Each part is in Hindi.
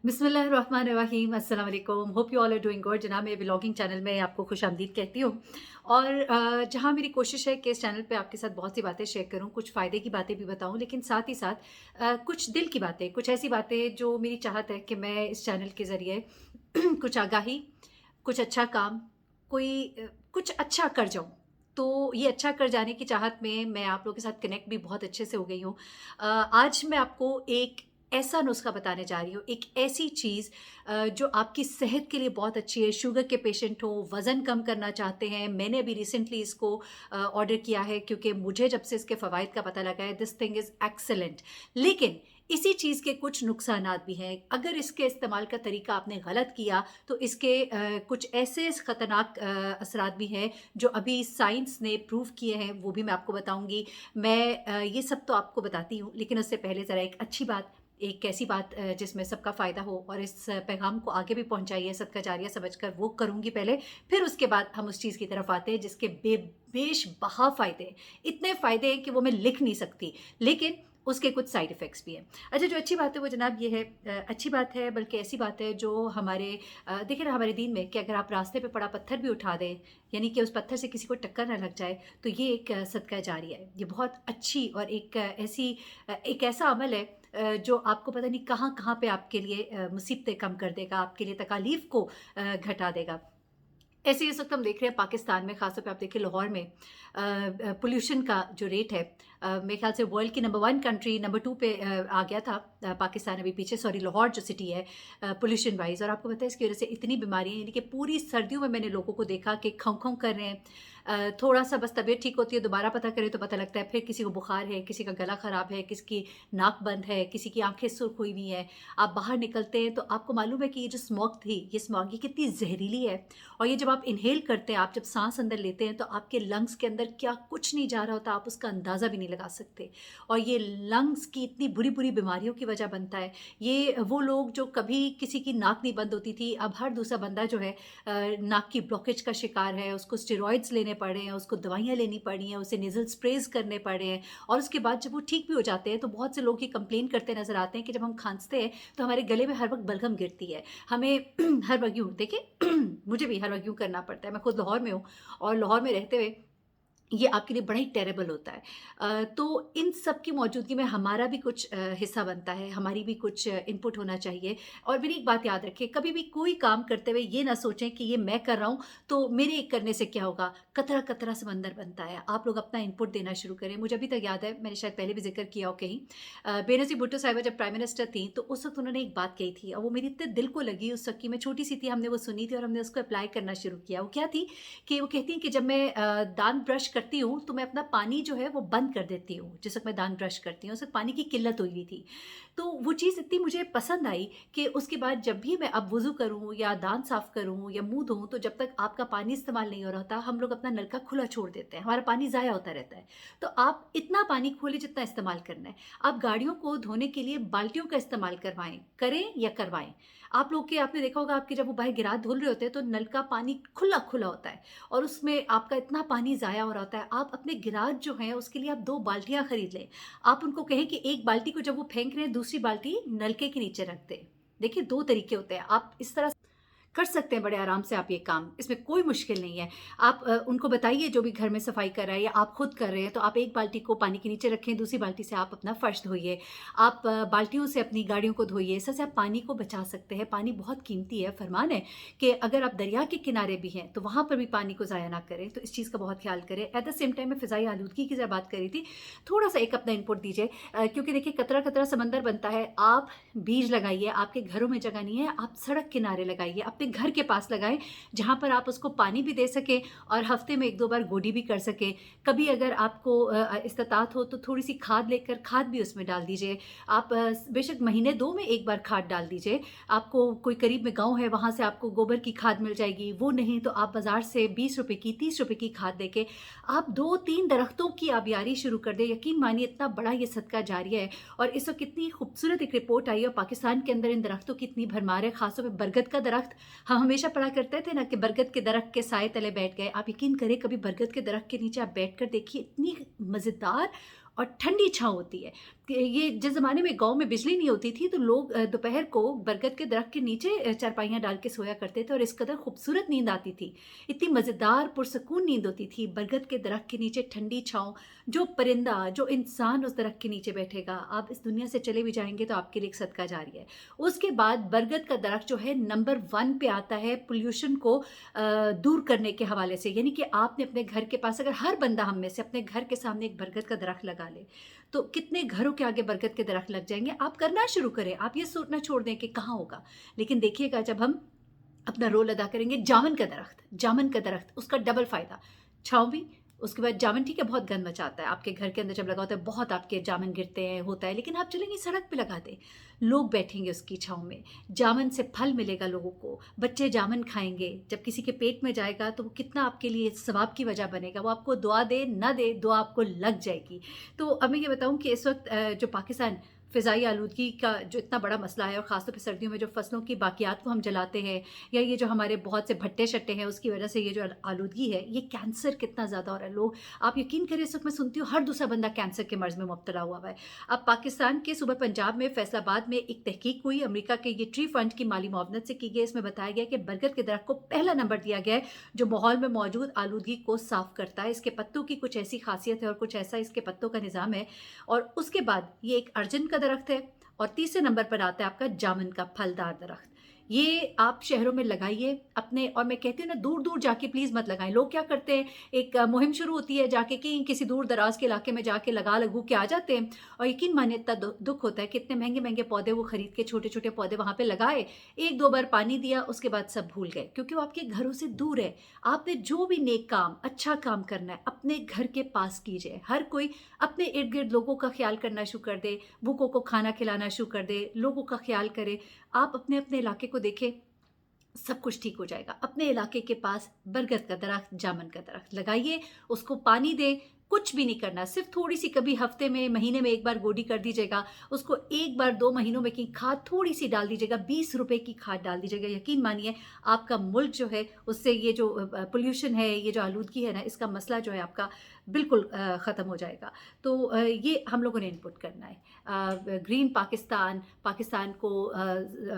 बिस्मिल्लाहिर्रहमानिर्रहीम, अस्सलाम वालेकुम। Hope you all are doing good. जनाब, मेरे ब्लॉगिंग चैनल में आपको खुशामदीद कहती हूँ। और जहाँ मेरी कोशिश है कि इस चैनल पे आपके साथ बहुत सी बातें शेयर करूँ, कुछ फ़ायदे की बातें भी बताऊँ, लेकिन साथ ही साथ कुछ दिल की बातें, कुछ ऐसी बातें जो मेरी चाहत है कि मैं इस चैनल के ज़रिए कुछ आगाही, कुछ अच्छा काम, कुछ अच्छा कर जाऊँ। तो ये अच्छा कर जाने की चाहत में मैं आप लोगों के साथ कनेक्ट भी बहुत अच्छे से हो गई हूँ। आज मैं आपको एक ऐसा नुस्ख़ा बताने जा रही हूँ, एक ऐसी चीज़ जो आपकी सेहत के लिए बहुत अच्छी है। शुगर के पेशेंट हो, वज़न कम करना चाहते हैं, मैंने अभी रिसेंटली इसको ऑर्डर किया है क्योंकि मुझे जब से इसके फ़वाइद का पता लगा है, दिस थिंग इज़ एक्सीलेंट। लेकिन इसी चीज़ के कुछ नुकसानात भी हैं। अगर इसके इस्तेमाल का तरीका आपने गलत किया तो इसके कुछ ऐसे ख़तरनाक असरात भी हैं जो अभी साइंस ने प्रूव किए हैं, वो भी मैं आपको बताऊँगी। मैं ये सब तो आपको बताती हूँ, लेकिन उससे पहले ज़रा एक अच्छी बात, एक ऐसी बात जिसमें सबका फ़ायदा हो और इस पैगाम को आगे भी पहुँचाइए सदका जारिया समझकर, वो करूँगी पहले। फिर उसके बाद हम उस चीज़ की तरफ आते हैं जिसके बेशबहा फ़ायदे हैं। इतने फ़ायदे हैं कि वो मैं लिख नहीं सकती, लेकिन उसके कुछ साइड इफ़ेक्ट्स भी हैं। अच्छा, जो अच्छी बात है वो जनाब ये है, अच्छी बात है बल्कि ऐसी बात है जो हमारे देखिए ना, हमारे दीन में कि अगर आप रास्ते पे पड़ा पत्थर भी उठा दें, यानी कि उस पत्थर से किसी को टक्कर ना लग जाए, तो ये एक सदका जारिया है। ये बहुत अच्छी और एक ऐसा अमल है जो आपको पता नहीं कहाँ-कहाँ पे आपके लिए मुसीबतें कम कर देगा, आपके लिए तकालीफ को घटा देगा। ऐसे इस वक़्त हम देख रहे हैं पाकिस्तान में, ख़ास तौर पे आप देखिए लाहौर में पोल्यूशन का जो रेट है, मेरे ख़्याल से वर्ल्ड की नंबर 1 कंट्री नंबर 2 पे आ गया था पाकिस्तान अभी पीछे, सॉरी लाहौर जो सिटी है पोल्यूशन वाइज़। और आपको पता है इसकी वज़ह से इतनी बीमारियाँ, यानी कि पूरी सर्दियों में मैंने लोगों को देखा कि खौं-खौं कर रहे हैं। थोड़ा-सा बस तबीयत ठीक होती है, दोबारा पता करें तो पता लगता है फिर किसी को बुखार है, किसी का गला ख़राब है, किसी की नाक बंद है, किसी की आँखें सुर्ख हुई हुई हैं। आप बाहर निकलते हैं तो आपको मालूम है कि ये जो स्मोक थी, ये स्मोक ये कितनी ज़हरीली है। और ये जब आप इन्हेल करते हैं, आप जब साँस अंदर लेते हैं तो आपके लंग्स के अंदर क्या कुछ नहीं जा रहा होता, आप उसका अंदाज़ा भी नहीं लगा सकते। और ये लंग्स की इतनी बुरी-बुरी बीमारियों की वजह बनता है। ये वो लोग जो कभी किसी की नाक नहीं बंद होती थी, अब हर दूसरा बंदा जो है नाक की ब्लॉकेज का शिकार है, उसको स्टेरॉइड्स लेने पड़ रहे हैं, उसको दवाइयाँ लेनी पड़ी हैं, उसे नेज़ल स्प्रेज़ करने पड़े हैं। और उसके बाद जब वो ठीक भी हो जाते हैं तो बहुत से लोग ये कंप्लेन करते नज़र आते हैं कि जब हम खाँसते हैं तो हमारे गले में हर वक़्त बलगम गिरती है। हमें हर वक़्त यूँ देखिए मुझे भी हर वक़्त यूँ करना पड़ता है। मैं खुद लाहौर में हूँ और लाहौर में रहते हुए ये आपके लिए बड़ा ही टेरेबल होता है। तो इन सब की मौजूदगी में हमारा भी कुछ हिस्सा बनता है, हमारी भी कुछ इनपुट होना चाहिए। और मेरी एक बात याद रखिए, कभी भी कोई काम करते हुए ये ना सोचें कि ये मैं कर रहा हूँ, तो मेरे एक करने से क्या होगा? कतरा-कतरा समंदर बनता है। आप लोग अपना इनपुट देना शुरू करें। मुझे अभी तक याद है, मैंने शायद पहले भी ज़िक्र किया हो कहीं, बेनज़ीर भुट्टो साहिबा जब प्राइम मिनिस्टर थीं, तो उस वक़्त उन्होंने एक बात कही थी और वो मेरी इतने दिल को लगी उस वक़्त की, मैं छोटी-सी थी, हमने वो सुनी थी और हमने उसको अप्लाई करना शुरू किया। वो क्या थी कि वो कहती हैं कि जब मैं दाँत ब्रश करती हूँ, तो मैं अपना पानी जो है वो बंद कर देती हूँ। जिस वक़्त मैं दाँत ब्रश करती हूँ, उस वक़्त पानी की किल्लत हुई हुई थी। तो वो चीज़ इतनी मुझे पसंद आई कि उसके बाद जब भी मैं अब वुज़ू करूँ या दाँत साफ़ करूँ या मुँह धोऊँ, तो जब तक आपका पानी इस्तेमाल नहीं हो रहा होता, हम लोग अपना नल का खुला छोड़ देते हैं। हमारा पानी ज़ाया होता रहता है। तो आप इतना पानी खोलें जितना इस्तेमाल करना है। आप गाड़ियों को धोने के लिए बाल्टियों का इस्तेमाल करें या करवाएँ। आप लोग के आपने देखा होगा, आपके जब वो बाहर गिरात धुल रहे होते हैं, तो नल का पानी खुला-खुला होता है। और उसमें आपका इतना पानी ज़ाया हो रहा होता है। आप अपने गिराज जो हैं उसके लिए आप 2 बाल्टियाँ खरीद लें। आप उनको कहें कि एक बाल्टी को जब वो फेंक रहे हैं, दूसरी बाल्टी नलके के नीचे रख दें। देखिए 2 तरीके होते हैं। आप इस तरह कर सकते हैं बड़े आराम से आप ये काम, इसमें कोई मुश्किल नहीं है। आप उनको बताइए जो भी घर में सफाई कर रहा है या आप खुद कर रहे हैं, तो आप एक बाल्टी को पानी के नीचे रखें, दूसरी बाल्टी से आप अपना फर्श धोइए। आप बाल्टियों से अपनी गाड़ियों को धोइए। इससे आप पानी को बचा सकते हैं। पानी बहुत कीमती है। फरमान है कि अगर आप दरिया के किनारे भी हैं, तो वहाँ पर भी पानी को ज़ाया ना करें। तो इस चीज़ का बहुत ख्याल करें। एट द सेम टाइम मैं फ़िज़ाई आलूदगी की ज़रा बात कर रही थी। थोड़ा-सा एक अपना इनपुट दीजिए, क्योंकि देखिए कतरा-कतरा समंदर बनता है। आप बीज लगाइए, आपके घरों में जगह नहीं है, आप सड़क किनारे लगाइए, अपने घर के पास लगाइए, जहाँ पर आप उसको पानी भी दे सकें और हफ्ते में 1-2 बार गोडी भी कर सकें। कभी अगर आपको इस्तात हो तो थोड़ी-सी खाद लेकर खाद भी उसमें डाल दीजिए। आप बेशक महीने 2 में 1 बार खाद डाल दीजिए। आपको कोई करीब में गाँव है, वहाँ से आपको गोबर की खाद मिल जाएगी। वो नहीं तो आप बाज़ार से ₹20 की, ₹30 की खाद लेके आप 2-3 दरख्तों की आबियारी शुरू कर दें। यकीन मानिए इतना बड़ा ये सदका जारिया है। और इस वक़्त कितनी खूबसूरत एक रिपोर्ट आई है, और पाकिस्तान के अंदर इन दरख्तों की इतनी भरमार है, ख़ासतौर पे बरगद का दरख्त। हम हमेशा पढ़ा करते थे ना कि बरगद के दरख्त के साए तले बैठ गए। आप यकीन करें, कभी बरगद के दरख्त के नीचे आप बैठकर देखिए, इतनी मज़ेदार और ठंडी छाँव होती है। कि ये जिस ज़माने में गाँव में बिजली नहीं होती थी तो लोग दोपहर को बरगद के दरख्त के नीचे चारपाइयाँ डाल के सोया करते थे और इस कदर खूबसूरत नींद आती थी। इतनी मज़ेदार पुरसकून नींद होती थी, बरगद के दरख्त के नीचे ठंडी छाँव, जो परिंदा, जो इंसान उस दरख्त के नीचे बैठेगा, आप इस दुनिया से चले भी जाएँगे तो आपके लिए एक सदका जारी है। उसके बाद बरगद का दरख्त जो है नंबर 1 पे आता है पॉल्यूशन को दूर करने के हवाले से। यानी कि आपने अपने घर के पास, अगर हर बंदा हम में से अपने घर के सामने एक बरगद का दरख्त लगा ले, तो कितने घरों के आगे बरगद के दरख्त लग जाएँगे। आप करना शुरू करें, आप ये सोचना छोड़ दें कि कहाँ होगा। लेकिन देखिएगा जब हम अपना रोल अदा करेंगे, जामुन का दरख्त उसका डबल फ़ायदा, छाँव भी, उसके बाद जामुन ठीक है बहुत गंध मचाता है, आपके घर के अंदर जब लगा होता है बहुत आपके जामुन गिरते हैं, होता है, लेकिन आप चलेंगे सड़क पे लगा दें, लोग बैठेंगे उसकी छाँव में, जामुन से फल मिलेगा लोगों को, बच्चे जामुन खाएँगे, जब किसी के पेट में जाएगा तो वो कितना आपके लिए सवाब की वजह बनेगा, वो आपको दुआ दे, ना दे, दुआ आपको लग जाएगी। तो अब मैं ये बताऊँ कि इस वक़्त जो पाकिस्तान फ़िज़ाई आलूदगी का जो इतना बड़ा मसला है और ख़ास तौर पे सर्दियों में जो फसलों की बाकियात को हम जलाते हैं या ये जो हमारे बहुत से भट्टे-शट्टे हैं उसकी वज़ह से ये जो आलूदगी है, ये कैंसर कितना ज़्यादा हो रहा है। लोग, आप यकीन करिए इस वक़्त मैं सुनती हूँ हर दूसरा बंदा कैंसर के मर्ज़ में मुब्तला हुआ है। अब पाकिस्तान के सूबे पंजाब में फैसलाबाद में एक तहकीक हुई, अमेरिका के ये ट्री फंड की माली मुआवनत से की गई। इसमें बताया गया कि बरगद के दरख्त को पहला नंबर दिया गया है जो माहौल में मौजूद आलूदगी को साफ़ करता है। इसके पत्तों की कुछ ऐसी ख़ासियत है और कुछ ऐसा इसके पत्तों का निज़ाम है। और उसके बाद ये एक अर्जुन का दरख्त है और तीसरे नंबर पर आता है आपका जामुन का फलदार दरख्त। ये आप शहरों में लगाइए अपने, और मैं कहती हूँ ना दूर-दूर जाके प्लीज़ मत लगाएँ। लोग क्या करते हैं, एक मुहिम शुरू होती है जाके कहीं किसी दूर-दराज़ के इलाके में जाके लगा लगू के आ जाते हैं और यकीन मानिए इतना दुःख होता है कि इतने महँगे-महँगे पौधे वो खरीद के छोटे-छोटे पौधे वहाँ पे लगाए, 1-2 बार पानी दिया उसके बाद सब भूल गए क्योंकि वो आपके घरों से दूर है। आपने जो भी नेक काम, अच्छा काम करना है अपने घर के पास कीजिए। हर कोई अपने इर्द-गिर्द लोगों का ख़्याल करना शुरू कर दे, भूखों को खाना खिलाना शुरू कर दे, लोगों का ख़्याल करे। आप अपने-अपने इलाके को देखें, सब कुछ ठीक हो जाएगा। अपने इलाके के पास बरगद का दरख्त, जामुन का दरख्त लगाइए, उसको पानी दें, कुछ भी नहीं करना, सिर्फ़ थोड़ी-सी कभी हफ़्ते में, महीने में 1 बार गोडी कर दीजिएगा, उसको 1 बार 2 महीनों में की खाद थोड़ी-सी डाल दीजिएगा, ₹20 की खाद डाल दीजिएगा। यकीन मानिए आपका मुल्क जो है उससे ये जो पॉल्यूशन है, ये जो आलूदगी है ना, इसका मसला जो है आपका बिल्कुल ख़त्म हो जाएगा। तो ये हम लोगों ने इनपुट करना है। ग्रीन पाकिस्तान, पाकिस्तान को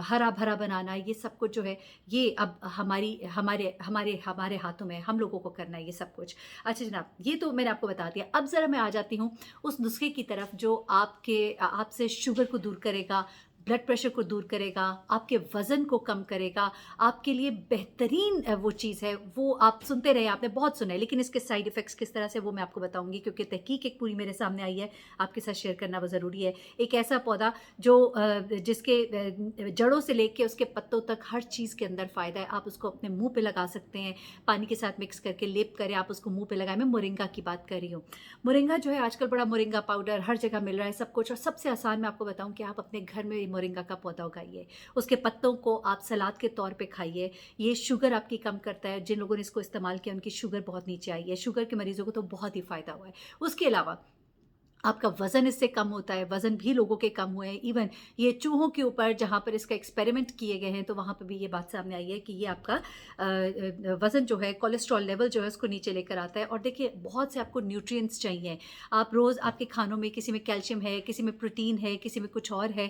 हरा-भरा बनाना, ये सब कुछ जो है ये अब हमारे हाथों में है, हम लोगों को करना है ये सब कुछ। अच्छा जनाब, ये तो मैंने आपको बता दिया। अब ज़रा मैं आ जाती हूँ उस नुस्खे की तरफ जो आपसे शुगर को दूर करेगा, ब्लड प्रेशर को दूर करेगा, आपके वज़न को कम करेगा, आपके लिए बेहतरीन वो चीज़ है, वो आप सुनते रहे, आपने बहुत सुना है, लेकिन इसके साइड इफ़ेक्ट्स किस तरह से वो मैं आपको बताऊँगी क्योंकि तहकीक एक पूरी मेरे सामने आई है, आपके साथ शेयर करना वो ज़रूरी है। एक ऐसा पौधा जो जिसके जड़ों से लेके उसके पत्तों तक हर चीज़ के अंदर फ़ायदा है, आप उसको अपने मुँह पे लगा सकते हैं, पानी के साथ मिक्स करके लेप करें, आप उसको मुँह पे लगाएँ। मैं मोरिंगा की बात कर रही हूँ। मोरिंगा जो है आजकल बड़ा, मोरिंगा पाउडर हर जगह मिल रहा है सब कुछ, और सबसे आसान मैं आपको बताऊँ कि आप अपने घर में मोरिंगा का पौधा उगाइए। उसके पत्तों को आप सलाद के तौर पे खाइए। ये शुगर आपकी कम करता है। जिन लोगों ने इसको इस्तेमाल किया उनकी शुगर बहुत नीचे आई है। शुगर के मरीज़ों को तो बहुत ही फ़ायदा हुआ है। उसके अलावा आपका वज़न इससे कम होता है, वज़न भी लोगों के कम हुए हैं। इवन ये चूहों के ऊपर जहाँ पर इसका एक्सपेरिमेंट किए गए हैं, तो वहाँ पे भी ये बात सामने आई है कि ये आपका वज़न जो है, कोलेस्ट्रॉल लेवल जो है, उसको नीचे लेकर आता है। और देखिए, बहुत से आपको न्यूट्रिएंट्स चाहिए। आप रोज़ आपके खानों में किसी में कैल्शियम है, किसी में प्रोटीन है, किसी में कुछ और है।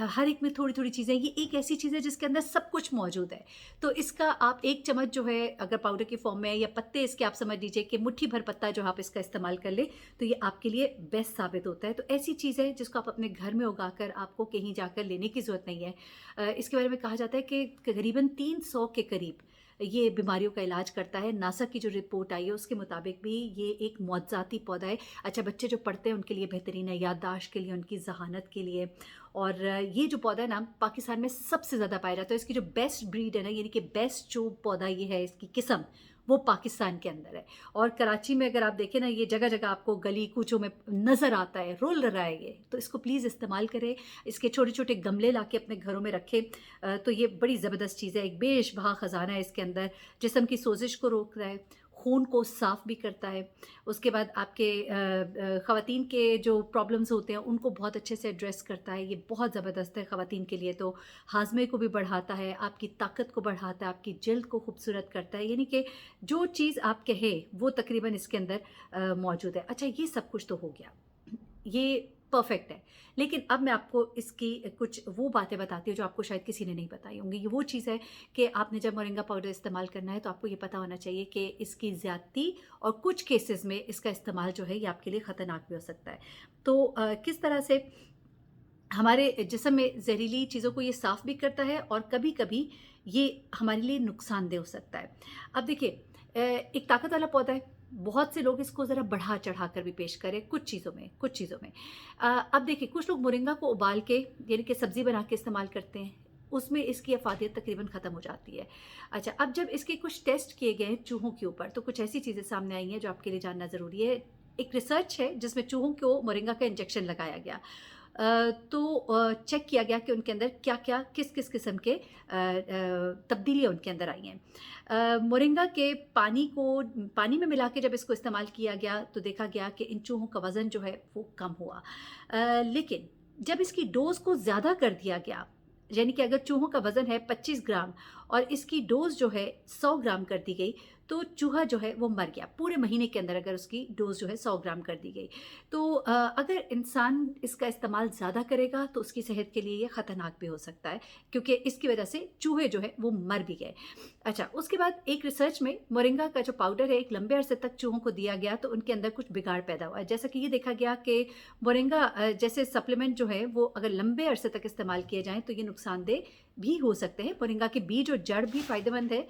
हर एक में थोड़ी-थोड़ी चीज़ें, ये एक ऐसी चीज़ है जिसके अंदर सब कुछ मौजूद है। तो इसका आप 1 चम्मच जो है, अगर पाउडर की फ़ॉर्म में या पत्ते इसके, आप समझ लीजिए कि मुट्ठी भर पत्ता जो आप इसका इस्तेमाल कर लें, तो ये आपके लिए बेस्ट साबित होता है। तो ऐसी चीज़ है जिसको आप अपने घर में उगाकर आपको कहीं जाकर लेने की ज़रूरत नहीं है। इसके बारे में कहा जाता है कि करीबन 300 के करीब ये बीमारियों का इलाज करता है। नासा की जो रिपोर्ट आई है उसके मुताबिक भी ये एक मौज़ाती पौधा है। अच्छा, बच्चे जो पढ़ते हैं उनके लिए बेहतरीन है, याददाश्त के लिए, उनकी ज़हानत के लिए। और ये जो पौधा है ना, पाकिस्तान में सबसे ज़्यादा पाया जाता है। इसकी जो बेस्ट ब्रीड है ना, यानी कि बेस्ट जो पौधा ये है, इसकी किस्म, वो पाकिस्तान के अंदर है। और कराची में अगर आप देखें ना, ये जगह-जगह आपको गली कूचों में नज़र आता है, रोल रहा है ये। तो इसको प्लीज़ इस्तेमाल करें। इसके छोटे-छोटे गमले लाके अपने घरों में रखें। तो ये बड़ी ज़बरदस्त चीज़ है, एक बेशबहा ख़ज़ाना है इसके अंदर। जिस्म की सोज़िश को रोकता है, खून को साफ़ भी करता है। उसके बाद आपके ख़वातीन के जो प्रॉब्लम्स होते हैं उनको बहुत अच्छे से एड्रेस करता है। ये बहुत ज़बरदस्त है ख़वातीन के लिए। तो हाज़मे को भी बढ़ाता है, आपकी ताकत को बढ़ाता है, आपकी जल्द को खूबसूरत करता है। यानी कि जो चीज़ आप कहें वो तकरीबन इसके अंदर मौजूद है। अच्छा, ये सब कुछ तो हो गया। ये परफेक्ट है। लेकिन अब मैं आपको इसकी कुछ वो बातें बताती हूँ जो आपको शायद किसी ने नहीं बताई होंगी। ये वो चीज़ है कि आपने जब मोरिंगा पाउडर इस्तेमाल करना है तो आपको ये पता होना चाहिए कि इसकी ज़्यादती और कुछ केसेस में इसका इस्तेमाल जो है ये आपके लिए ख़तरनाक भी हो सकता है। तो किस तरह से हमारे जिस्म में ज़हरीली चीज़ों को ये साफ़ भी करता है और कभी-कभी ये हमारे लिए नुकसानदेह हो सकता है। अब देखिए एक ताकत वाला पौधा है, बहुत से लोग इसको ज़रा बढ़ा-चढ़ा कर भी पेश करें कुछ चीज़ों में। अब देखिए कुछ लोग मोरिंगा को उबाल के यानी कि सब्ज़ी बना के इस्तेमाल करते हैं, उसमें इसकी अफ़ादियत तकरीबन ख़त्म हो जाती है। अच्छा, अब जब इसके कुछ टेस्ट किए गए हैं चूहों के ऊपर, तो कुछ ऐसी चीज़ें सामने आई हैं जो आपके लिए जानना ज़रूरी है। एक रिसर्च है जिसमें चूहों को मोरिंगा का इंजेक्शन लगाया गया। तो चेक किया गया कि उनके अंदर क्या-क्या, किस-किस किस्म के तब्दीलियाँ उनके अंदर आई हैं। मोरिंगा के पानी में मिला के जब इसको इस्तेमाल किया गया तो देखा गया कि इन चूहों का वज़न जो है वो कम हुआ। लेकिन जब इसकी डोज़ को ज़्यादा कर दिया गया, यानी कि अगर चूहों का वज़न है 25 ग्राम और इसकी डोज़ जो है 100 ग्राम कर दी गई, तो चूहा जो है वो मर गया। पूरे महीने के अंदर अगर उसकी डोज़ जो है 100 ग्राम कर दी गई। तो अगर इंसान इसका इस्तेमाल ज़्यादा करेगा तो उसकी सेहत के लिए ये ख़तरनाक भी हो सकता है, क्योंकि इसकी वजह से चूहे जो है वो मर भी गए। अच्छा, उसके बाद एक रिसर्च में मोरिंगा का जो पाउडर है एक लंबे अरसे तक चूहों को दिया गया तो उनके अंदर कुछ बिगाड़ पैदा हुआ। जैसा कि ये देखा गया कि मोरिंगा जैसे सप्लीमेंट जो है वो अगर लंबे अरसे तक इस्तेमाल किए जाएँ तो ये नुकसानदेह भी हो सकते हैं। मोरिंगा के बीज और जड़ भी फ़ायदेमंद है।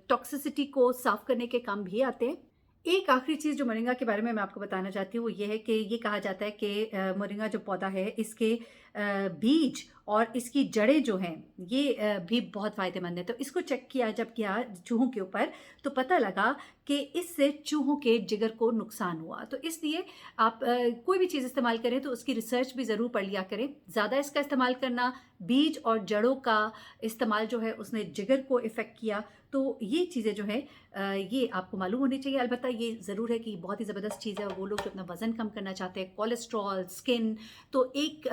टॉक्सिसिटी को साफ़ करने के काम भी आते हैं। एक आखिरी चीज़ जो मोरिंगा के बारे में मैं आपको बताना चाहती हूँ वो ये है कि ये कहा जाता है कि मोरिंगा जो पौधा है इसके बीज और इसकी जड़ें जो हैं ये भी बहुत फ़ायदेमंद है। तो इसको चेक किया जब किया चूहों के ऊपर तो पता लगा कि इससे चूहों के जिगर को नुकसान हुआ। तो इसलिए आप कोई भी चीज़ इस्तेमाल करें तो उसकी रिसर्च भी ज़रूर पढ़ लिया करें। ज़्यादा इसका इस्तेमाल करना, बीज और जड़ों का इस्तेमाल जो है उसने जिगर को इफ़ेक्ट किया। तो ये चीज़ें जो है ये आपको मालूम होनी चाहिए। अलबत्ता ये ज़रूर है कि बहुत ही ज़बरदस्त चीज़ है और वो लोग जो अपना वज़न कम करना चाहते हैं, कोलेस्ट्रॉल, स्किन, तो एक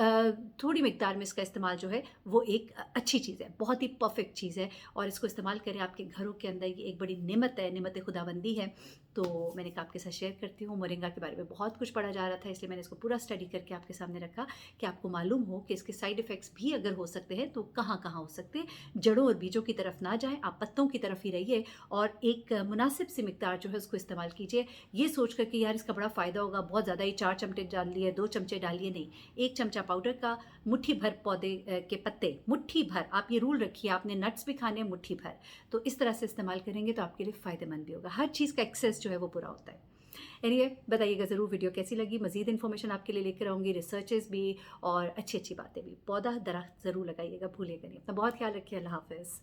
थोड़ी मिकदार में इसका इस्तेमाल जो है वो एक अच्छी चीज़ है, बहुत ही परफेक्ट चीज़ है और इसको इस्तेमाल करें। आपके घरों के अंदर ये एक बड़ी नेमत है, नेमत खुदाबंदी है। तो मैंने कहा आपके साथ शेयर करती हूँ। मोरिंगा के बारे में बहुत कुछ पढ़ा जा रहा था, इसलिए मैंने इसको पूरा स्टडी करके आपके सामने रखा कि आपको मालूम हो कि इसके साइड इफ़ेक्ट्स भी अगर हो सकते हैं तो कहाँ-कहाँ हो सकते हैं। जड़ों और बीजों की तरफ ना जाएँ, आप पत्तों की तरफ ही रहिए और एक मुनासिब सी मिकदार जो है उसको इस्तेमाल कीजिए। ये सोच कर कि यार इसका बड़ा फ़ायदा होगा, बहुत ज़्यादा ही 4 चमचे डाल लिए, 2 चमचे डालिए, नहीं। 1 चमचा पाउडर का, मुट्ठी भर पौधे के पत्ते, मुट्ठी भर, आप ये रूल रखिए, आपने नट्स भी खाने हैं मुट्ठी भर। तो इस तरह से इस्तेमाल करेंगे तो आपके लिए फ़ायदेमंद भी होगा। हर चीज़ का एक्सेस जो है वो पूरा होता है। एनीवे, बताइएगा ज़रूर वीडियो कैसी लगी। मज़ीद इन्फॉर्मेशन आपके लिए लेकर आऊँगी, रिसर्चेज़ भी और अच्छी-अच्छी बातें भी। पौधा, दरख्त ज़रूर लगाइएगा, भूलिएगा नहीं। अपना बहुत ख्याल रखिए। अल्लाह हाफ़िज़।